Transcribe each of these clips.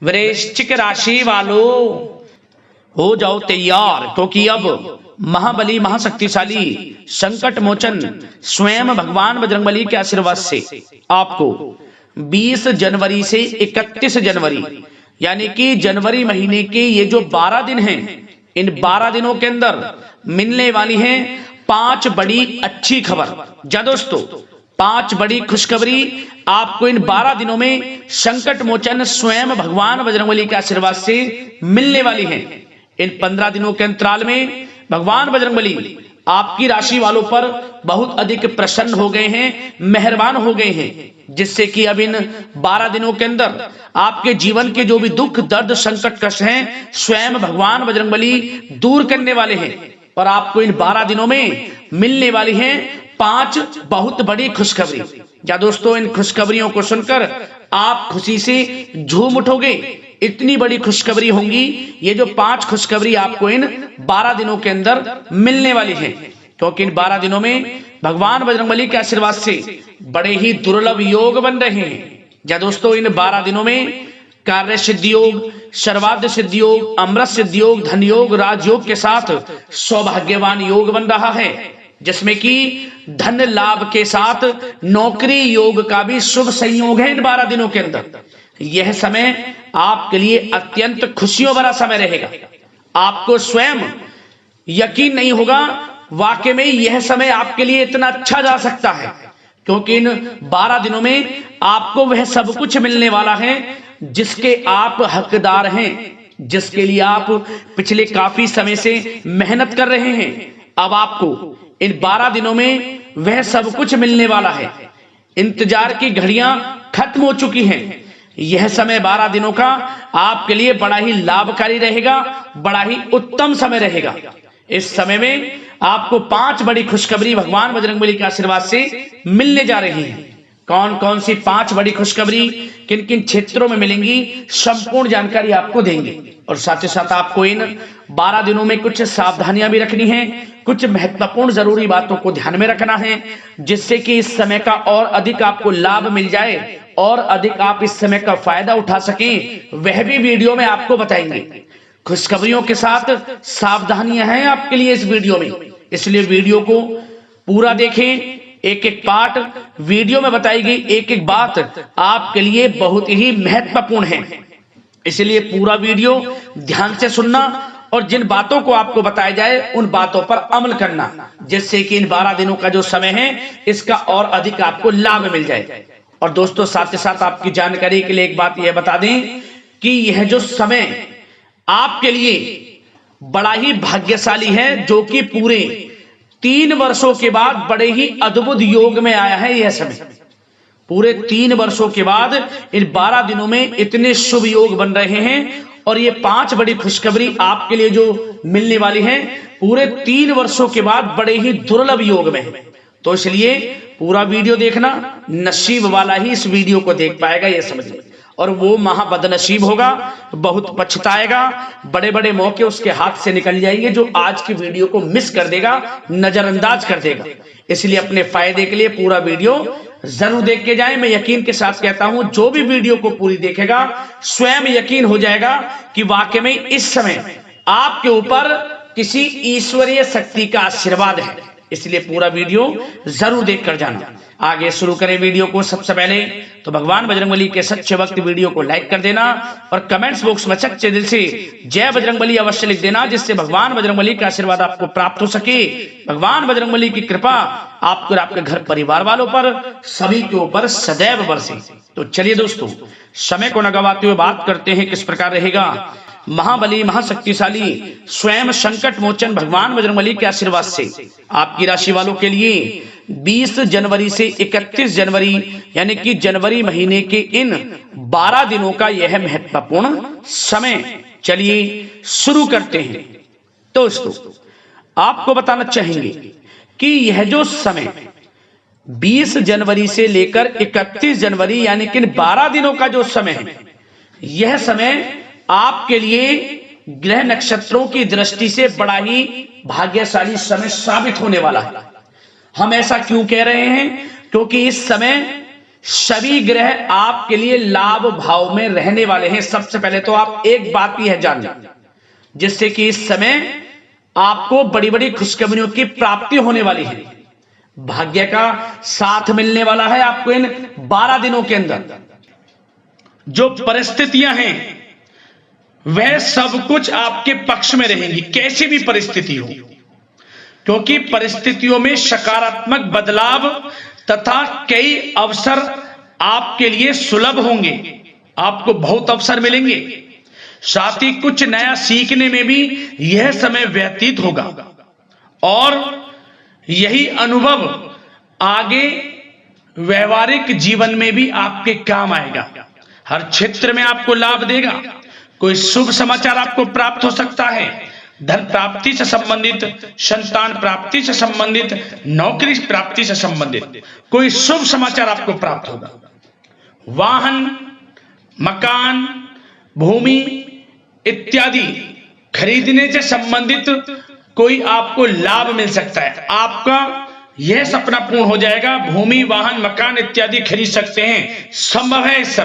वृश्चिक राशि वालों हो जाओ तैयार, क्योंकि अब महाबली महाशक्तिशाली संकट मोचन स्वयं भगवान बजरंगबली के आशीर्वाद से आपको 20 जनवरी से 31 जनवरी यानी कि जनवरी महीने के ये जो 12 दिन हैं, इन 12 दिनों के अंदर मिलने वाली हैं 5 बड़ी अच्छी खबर। जा दोस्तों, 5 बड़ी खुशखबरी आपको इन 12 दिनों में संकट मोचन स्वयं भगवान बजरंगबली के आशीर्वाद से मिलने वाली हैं। इन 15 दिनों के अंतराल में भगवान बजरंगबली आपकी राशि वालों पर बहुत अधिक प्रसन्न हो गए हैं, मेहरबान हो गए हैं, जिससे कि अब इन 12 दिनों के अंदर आपके जीवन के जो भी दुख दर्द संकट कष्ट हैं स्वयं भगवान बजरंगबली दूर करने वाले हैं। और आपको इन 12 दिनों में मिलने वाली हैं 5 बहुत बड़ी खुशखबरी। या दोस्तों, इन खुशखबरियों को सुनकर आप खुशी से झूम उठोगे। इतनी बड़ी खुशखबरी होंगी ये जो 5 खुशखबरी आपको इन 12 दिनों के अंदर मिलने वाली है, क्योंकि इन 12 दिनों में भगवान बजरंगबली के आशीर्वाद से बड़े ही दुर्लभ योग बन रहे हैं। या दोस्तों, इन 12 दिनों में कार्य सिद्धि योग, सर्वार्थ सिद्धि योग, अमृत सिद्धि योग, धन योग, राजयोग के साथ सौभाग्यवान योग बन रहा है, जिसमें कि धन लाभ के साथ नौकरी योग का भी शुभ संयोग है। इन 12 दिनों के अंदर यह समय आपके लिए अत्यंत खुशियों भरा समय रहेगा। आपको स्वयं यकीन नहीं होगा वाकई में यह समय आपके लिए इतना अच्छा जा सकता है, क्योंकि इन 12 दिनों में आपको वह सब कुछ मिलने वाला है जिसके आप हकदार हैं, जिसके लिए आप पिछले काफी समय से मेहनत कर रहे हैं। अब आपको इन 12 दिनों में वह सब कुछ मिलने वाला है। इंतजार की घड़ियां खत्म हो चुकी हैं। यह समय 12 दिनों का आपके लिए बड़ा ही लाभकारी रहेगा, बड़ा ही उत्तम समय रहेगा। इस समय में आपको 5 बड़ी खुशखबरी भगवान बजरंगबली के आशीर्वाद से मिलने जा रही हैं। कौन कौन सी 5 बड़ी खुशखबरी किन किन क्षेत्रों में मिलेंगी, संपूर्ण जानकारी आपको देंगे। और साथ ही साथ आपको इन 12 दिनों में कुछ सावधानियां भी रखनी है, कुछ महत्वपूर्ण जरूरी बातों को ध्यान में रखना है, जिससे कि इस समय का और अधिक आपको लाभ मिल जाए और अधिक आप इस समय का फायदा उठा सकें, वह भी वीडियो में आपको बताएंगे। खुशखबरियों के साथ सावधानियां हैं आपके लिए इस वीडियो में, इसलिए वीडियो को पूरा देखें। एक एक पार्ट वीडियो में बताई गई एक एक बात आपके लिए बहुत ही महत्वपूर्ण है, इसलिए पूरा वीडियो ध्यान से सुनना और जिन बातों को आपको बताया जाए उन बातों पर अमल करना, जिससे कि इन 12 दिनों का जो समय है इसका और अधिक आपको लाभ मिल जाए। और दोस्तों, साथ ही साथ आपकी जानकारी के लिए एक बात यह बता दें कि यह जो समय आपके लिए बड़ा ही भाग्यशाली है, जो कि पूरे 3 वर्षों के बाद बड़े ही अद्भुत योग में आया है। यह समय पूरे 3 वर्षों के बाद इन 12 दिनों में इतने शुभ योग बन रहे हैं, और ये 5 बड़ी खुशखबरी आपके लिए जो मिलने वाली है पूरे 3 वर्षों के बाद बड़े ही दुर्लभ योग में है। तो इसलिए पूरा वीडियो देखना, नसीब वाला ही इस वीडियो को देख पाएगा, यह समझिए, और वो महाबदनसीब होगा, बहुत पछताएगा। बड़े बड़े मौके उसके हाथ से निकल जाएंगे जो आज की वीडियो को मिस कर देगा, नजरअंदाज कर देगा। इसलिए अपने फायदे के लिए पूरा वीडियो जरूर देख के जाएं। मैं यकीन के साथ कहता हूं, जो भी वीडियो को पूरी देखेगा स्वयं यकीन हो जाएगा कि वाकई में इस समय आपके ऊपर किसी ईश्वरीय शक्ति का आशीर्वाद है। इसलिए पूरा वीडियो जरूर देख कर जाना। आगे शुरू करें वीडियो को। सबसे पहले तो भगवान बजरंगबली के सच्चे भक्त वीडियो को लाइक कर देना और कमेंट्स बॉक्स में सच्चे दिल से जय बजरंगबली अवश्य लिख देना, जिससे भगवान बजरंगबली का आशीर्वाद आपको प्राप्त हो सके। भगवान बजरंगबली की कृपा आपको और आपके घर परिवार वालों पर सभी के ऊपर सदैव बरसे। तो चलिए दोस्तों, समय को न गवाते हुए बात करते हैं किस प्रकार रहेगा महाबली महाशक्तिशाली स्वयं संकट मोचन भगवान बजरंगबली के आशीर्वाद से आपकी राशि वालों के लिए 20 जनवरी से 31 जनवरी यानी कि जनवरी महीने के इन 12 दिनों का यह महत्वपूर्ण समय। चलिए शुरू करते हैं। दोस्तों, आपको बताना चाहेंगे कि यह जो समय 20 जनवरी से लेकर 31 जनवरी यानी कि 12 दिनों का जो समय है, यह समय आपके लिए ग्रह नक्षत्रों की दृष्टि से बड़ा ही भाग्यशाली समय साबित होने वाला है। हम ऐसा क्यों कह रहे हैं? क्योंकि इस समय सभी ग्रह आपके लिए लाभ भाव में रहने वाले हैं। सबसे पहले तो आप एक बात ही है जान, जिससे कि इस समय आपको बड़ी बड़ी खुशखबरियों की प्राप्ति होने वाली है। भाग्य का साथ मिलने वाला है आपको इन 12 दिनों के अंदर। जो परिस्थितियां हैं वह सब कुछ आपके पक्ष में रहेंगी, कैसी भी परिस्थिति हो, क्योंकि परिस्थितियों में सकारात्मक बदलाव तथा कई अवसर आपके लिए सुलभ होंगे। आपको बहुत अवसर मिलेंगे, साथ ही कुछ नया सीखने में भी यह समय व्यतीत होगा और यही अनुभव आगे व्यवहारिक जीवन में भी आपके काम आएगा। हर क्षेत्र में आपको लाभ देगा। कोई शुभ समाचार आपको प्राप्त हो सकता है। धन प्राप्ति से संबंधित, संतान प्राप्ति से संबंधित, नौकरी प्राप्ति से संबंधित कोई शुभ समाचार आपको प्राप्त होगा। वाहन, मकान, भूमि इत्यादि खरीदने से संबंधित कोई आपको लाभ मिल सकता है। आपका यह सपना पूर्ण हो जाएगा। भूमि, वाहन, मकान इत्यादि खरीद सकते हैं, संभव है। इस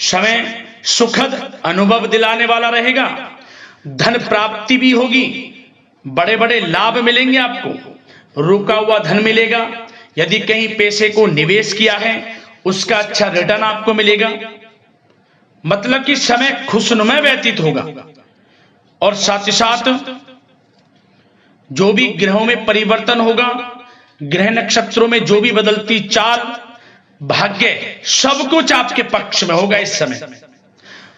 समय सुखद अनुभव दिलाने वाला रहेगा। धन प्राप्ति भी होगी, बड़े बड़े लाभ मिलेंगे आपको। रुका हुआ धन मिलेगा। यदि कहीं पैसे को निवेश किया है उसका अच्छा रिटर्न आपको मिलेगा। मतलब कि समय खुशनुमा व्यतीत होगा। और साथ ही साथ जो भी ग्रहों में परिवर्तन होगा, ग्रह नक्षत्रों में जो भी बदलती चाल, भाग्य, सब कुछ आपके पक्ष में होगा। इस समय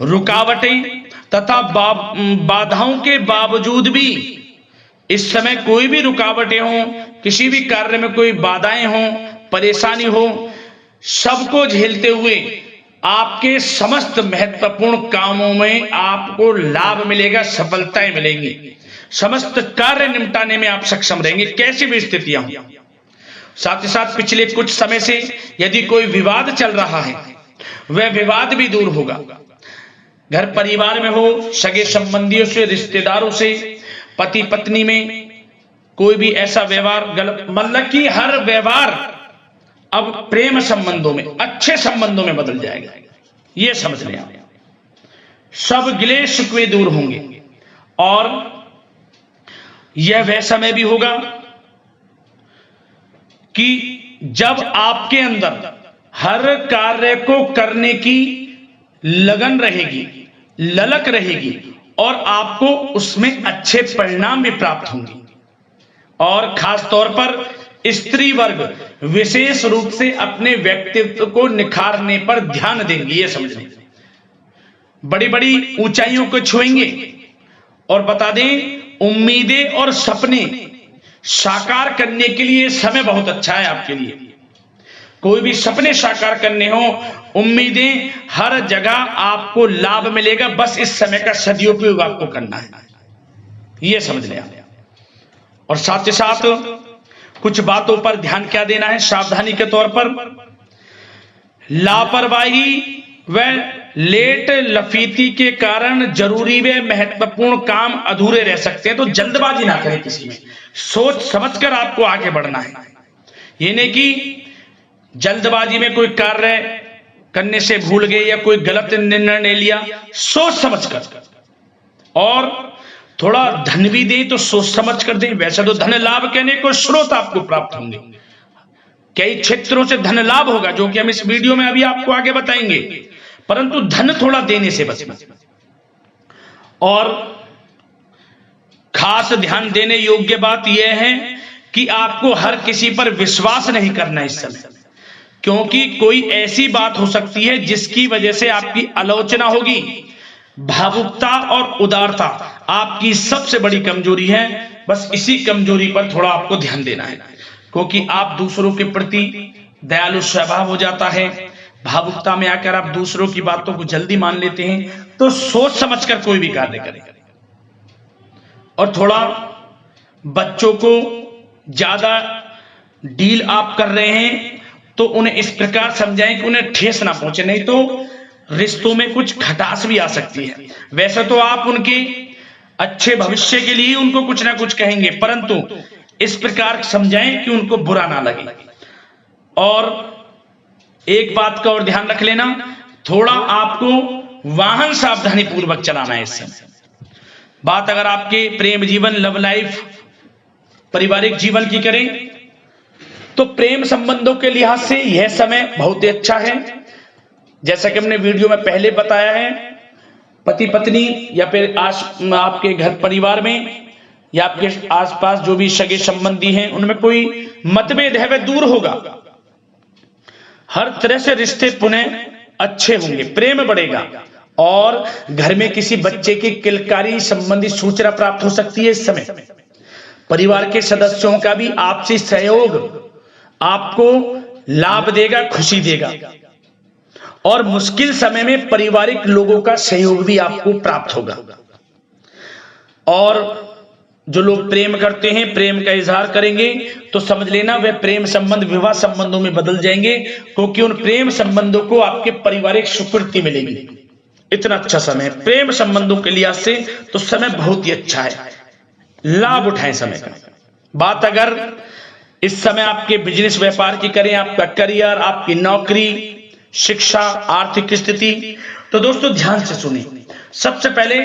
रुकावटें तथा बाधाओं के बावजूद भी इस समय कोई भी रुकावटें हो, किसी भी कार्य में कोई बाधाएं हो, परेशानी हो, सबको झेलते हुए आपके समस्त महत्वपूर्ण कामों में आपको लाभ मिलेगा, सफलताएं मिलेंगी। समस्त कार्य निपटाने में आप सक्षम रहेंगे, कैसी भी स्थितियां हो। साथ ही साथ पिछले कुछ समय से यदि कोई विवाद चल रहा है वह विवाद भी दूर होगा। घर परिवार में हो, सगे संबंधियों से, रिश्तेदारों से, पति पत्नी में कोई भी ऐसा व्यवहार गलत, मतलब कि हर व्यवहार अब प्रेम संबंधों में, अच्छे संबंधों में बदल जाएगा। यह समझ लें आप। सब गिले शिकवे दूर होंगे और यह वह समय भी होगा कि जब आपके अंदर हर कार्य को करने की लगन रहेगी, ललक रहेगी और आपको उसमें अच्छे परिणाम भी प्राप्त होंगे। और खास तौर पर स्त्री वर्ग विशेष रूप से अपने व्यक्तित्व को निखारने पर ध्यान देंगे। ये समझें, बड़ी बड़ी ऊंचाइयों को छुएंगे। और बता दें, उम्मीदें और सपने साकार करने के लिए समय बहुत अच्छा है आपके लिए। कोई भी सपने साकार करने हो, उम्मीदें, हर जगह आपको लाभ मिलेगा। बस इस समय का सदुपयोग आपको करना है, यह समझ लें आप। और साथ ही साथ कुछ बातों पर ध्यान क्या देना है सावधानी के तौर पर। लापरवाही व लेट लफीती के कारण जरूरी व महत्वपूर्ण काम अधूरे रह सकते हैं। तो जल्दबाजी ना करें किसी में, सोच समझकर आपको आगे बढ़ना है। ये नहीं कि जल्दबाजी में कोई कार्य करने से भूल गए या कोई गलत निर्णय लिया, सोच समझकर। और थोड़ा धन भी दें तो सोच समझ कर दें। वैसे तो धन लाभ कहने को स्रोत आपको प्राप्त होंगे, कई क्षेत्रों से धन लाभ होगा, जो कि हम इस वीडियो में अभी आपको आगे बताएंगे। परंतु धन थोड़ा देने से बचना। और खास ध्यान देने योग्य बात यह है कि आपको हर किसी पर विश्वास नहीं करना इस समय, क्योंकि कोई ऐसी बात हो सकती है जिसकी वजह से आपकी आलोचना होगी। भावुकता और उदारता आपकी सबसे बड़ी कमजोरी है। बस इसी कमजोरी पर थोड़ा आपको ध्यान देना है, क्योंकि आप दूसरों के प्रति दयालु स्वभाव हो जाता है। भावुकता में आकर आप दूसरों की बातों को जल्दी मान लेते हैं। तो सोच समझकर कोई भी कार्य करें। और थोड़ा बच्चों को ज्यादा डील आप कर रहे हैं तो उन्हें इस प्रकार समझाएं कि उन्हें ठेस ना पहुंचे, नहीं तो रिश्तों में कुछ खटास भी आ सकती है। वैसे तो आप उनके अच्छे भविष्य के लिए उनको कुछ ना कुछ कहेंगे, परंतु इस प्रकार समझाएं कि उनको बुरा ना लगे। और एक बात का और ध्यान रख लेना, थोड़ा आपको वाहन सावधानी पूर्वक चलाना है इस समय। बात अगर आपके प्रेम जीवन, लव लाइफ, पारिवारिक जीवन की करें तो प्रेम संबंधों के लिहाज से यह समय बहुत ही अच्छा है। जैसा कि हमने वीडियो में पहले बताया है, पति पत्नी या फिर आपके घर परिवार में या आपके आसपास जो भी सगे संबंधी हैं उनमें कोई मतभेद है वह दूर होगा। हर तरह से रिश्ते पुनः अच्छे होंगे, प्रेम बढ़ेगा और घर में किसी बच्चे की किलकारी संबंधी सूचना प्राप्त हो सकती है। इस समय परिवार के सदस्यों का भी आपसी सहयोग आपको लाभ देगा, खुशी देगा और मुश्किल समय में पारिवारिक लोगों का सहयोग भी आपको प्राप्त होगा। और जो लोग प्रेम करते हैं, प्रेम का इजहार करेंगे तो समझ लेना वे प्रेम संबंध विवाह संबंधों में बदल जाएंगे, क्योंकि उन प्रेम संबंधों को आपके पारिवारिक स्वीकृति मिलेगी। इतना अच्छा समय है प्रेम संबंधों के लिहाज से, तो समय बहुत ही अच्छा है, लाभ उठाएं समय का। बात अगर इस समय आपके बिजनेस व्यापार की करें, आपका करियर, आपकी नौकरी, शिक्षा, आर्थिक स्थिति, तो दोस्तों ध्यान से सुनिए। सबसे पहले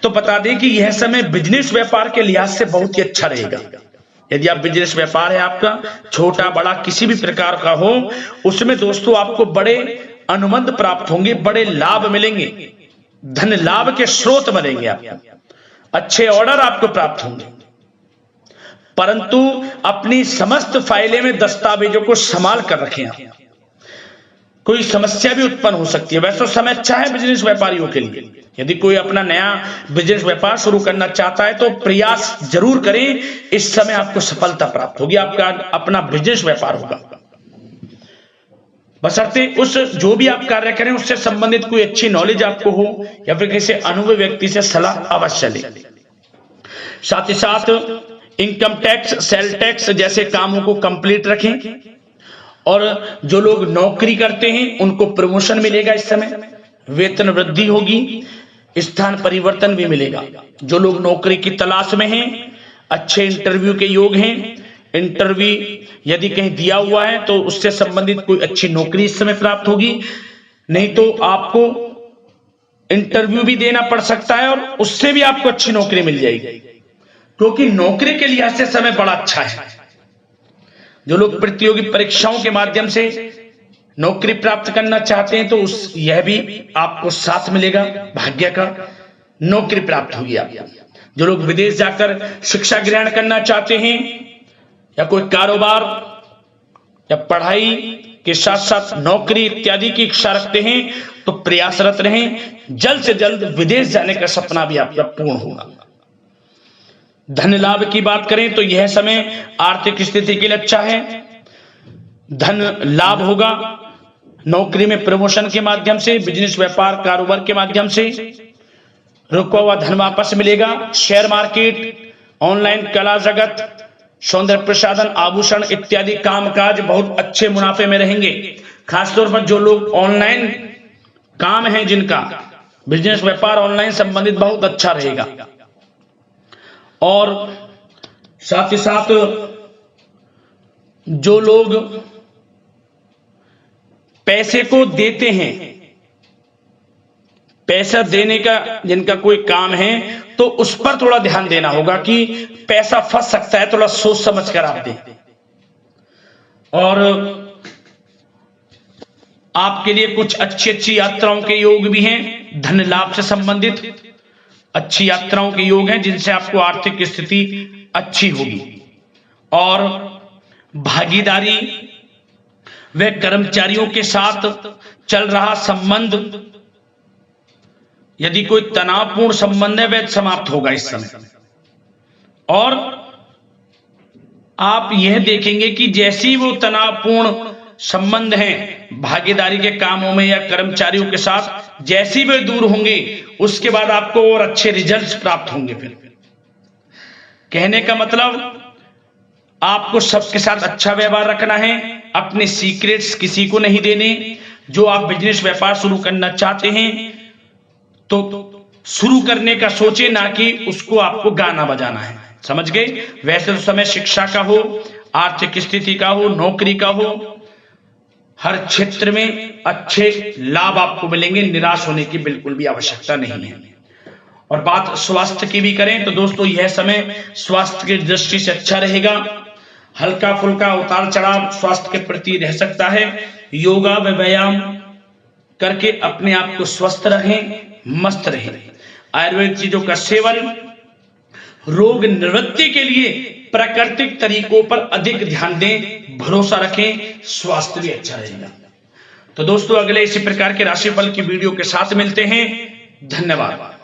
तो बता दें कि यह समय बिजनेस व्यापार के लिहाज से बहुत ही अच्छा रहेगा। यदि आप बिजनेस व्यापार है आपका, छोटा बड़ा किसी भी प्रकार का हो, उसमें दोस्तों आपको बड़े अनुबंध प्राप्त होंगे, बड़े लाभ मिलेंगे, धन लाभ के स्रोत बनेंगे आपको, अच्छे ऑर्डर आपको प्राप्त होंगे। परंतु अपनी समस्त फाइलें में दस्तावेजों को संभाल कर रखें आप, कोई समस्या भी उत्पन्न हो सकती है। वैसे समय अच्छा है बिजनेस व्यापारियों के लिए। यदि कोई अपना नया बिजनेस व्यापार शुरू करना चाहता है तो प्रयास जरूर करें, इस समय आपको सफलता प्राप्त होगी, आपका अपना बिजनेस व्यापार होगा। बशर्ते उस जो भी आप कार्य करें उससे संबंधित कोई अच्छी नॉलेज आपको हो या फिर किसी अनुभवी व्यक्ति से सलाह अवश्य लें। साथ ही साथ इनकम टैक्स, सेल टैक्स जैसे कामों को कंप्लीट रखें और जो लोग नौकरी करते हैं उनको प्रमोशन मिलेगा इस समय, वेतन वृद्धि होगी, स्थान परिवर्तन भी मिलेगा। जो लोग नौकरी की तलाश में हैं, अच्छे इंटरव्यू के योग हैं, इंटरव्यू यदि कहीं दिया हुआ है तो उससे संबंधित कोई अच्छी नौकरी इस समय प्राप्त होगी। नहीं तो आपको इंटरव्यू भी देना पड़ सकता है और उससे भी आपको अच्छी नौकरी मिल जाएगी, क्योंकि नौकरी के लिहाज से समय बड़ा अच्छा है। जो लोग प्रतियोगी परीक्षाओं के माध्यम से नौकरी प्राप्त करना चाहते हैं तो यह भी आपको साथ मिलेगा, भाग्य का नौकरी प्राप्त होगी आपको। जो लोग विदेश जाकर शिक्षा ग्रहण करना चाहते हैं या कोई कारोबार या पढ़ाई के साथ साथ नौकरी इत्यादि की इच्छा रखते हैं तो प्रयासरत रहें, जल्द से जल्द विदेश जाने का सपना भी आपका पूर्ण होगा। धन लाभ की बात करें तो यह समय आर्थिक स्थिति के लिए अच्छा है, धन लाभ होगा, नौकरी में प्रमोशन के माध्यम से, बिजनेस व्यापार कारोबार के माध्यम से रुका हुआ धन वापस मिलेगा। शेयर मार्केट, ऑनलाइन कला जगत, सौंदर्य प्रसाधन, आभूषण इत्यादि कामकाज बहुत अच्छे मुनाफे में रहेंगे। खासतौर पर जो लोग ऑनलाइन काम है, जिनका बिजनेस व्यापार ऑनलाइन संबंधित, बहुत अच्छा रहेगा। और साथ ही साथ जो लोग पैसे को देते हैं, पैसा देने का जिनका कोई काम है तो उस पर थोड़ा ध्यान देना होगा कि पैसा फंस सकता है, थोड़ा सोच समझ कर आप दें। और आपके लिए कुछ अच्छी यात्राओं के योग भी हैं, धन लाभ से संबंधित अच्छी यात्राओं के योग हैं जिनसे आपको आर्थिक स्थिति अच्छी होगी। और भागीदारी व कर्मचारियों के साथ चल रहा संबंध, यदि कोई तनावपूर्ण संबंध है वह समाप्त होगा इस समय। और आप यह देखेंगे कि जैसी वो तनावपूर्ण संबंध हैं भागीदारी के कामों में या कर्मचारियों के साथ, जैसी वे दूर होंगे उसके बाद आपको और अच्छे रिजल्ट्स प्राप्त होंगे। फिर कहने का मतलब आपको सबके साथ अच्छा व्यवहार रखना है, अपने सीक्रेट्स किसी को नहीं देने। जो आप बिजनेस व्यापार शुरू करना चाहते हैं तो शुरू करने का सोचे, ना कि उसको आपको गाना बजाना है, समझ गए। वैसे तो समय शिक्षा का हो, आर्थिक स्थिति का हो, नौकरी का हो, हर क्षेत्र में अच्छे लाभ आपको मिलेंगे, निराश होने की बिल्कुल भी आवश्यकता नहीं है। और बात स्वास्थ्य की भी करें तो दोस्तों यह समय स्वास्थ्य की दृष्टि से अच्छा रहेगा। हल्का फुल्का उतार चढ़ाव स्वास्थ्य के प्रति रह सकता है। योगा व व्यायाम करके अपने आप को स्वस्थ रखें, मस्त रहें। आयुर्वेद चीजों का सेवन, रोग निवृत्ति के लिए प्राकृतिक तरीकों पर अधिक ध्यान दें, भरोसा रखें, स्वास्थ्य भी अच्छा रहेगा। तो दोस्तों अगले इसी प्रकार के राशिफल की वीडियो के साथ मिलते हैं। धन्यवाद।